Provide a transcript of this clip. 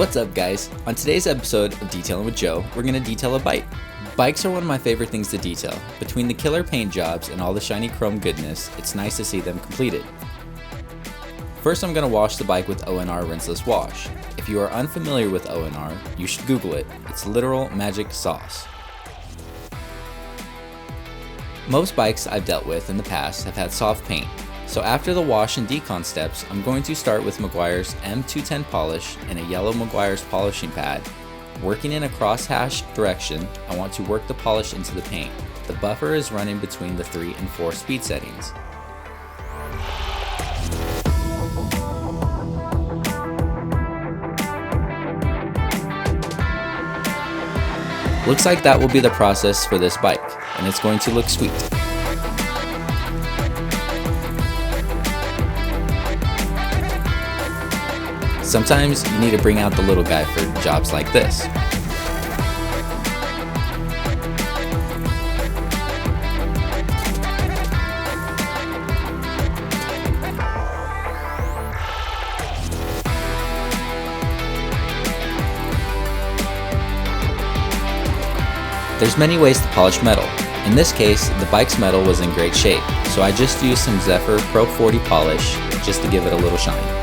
What's up guys? On today's episode of Detailing with Joe, we're going to detail a bike. Bikes are one of my favorite things to detail. Between the killer paint jobs and all the shiny chrome goodness, it's nice to see them completed. First I'm going to wash the bike with ONR Rinseless Wash. If you are unfamiliar with ONR, you should Google it. It's literal magic sauce. Most bikes I've dealt with in the past have had soft paint. So after the wash and decon steps, I'm going to start with meguiars M210 polish and a yellow meguiars polishing pad. Working in a crosshatch direction, I want to work the polish into the paint. The buffer is running between the 3 and 4 speed settings. Looks like that will be the process for this bike, and it's going to look sweet. Sometimes you need to bring out the little guy for jobs like this. There's many ways to polish metal. In this case, the bike's metal was in great shape, so I just used some Zephyr Pro 40 polish just to give it a little shine.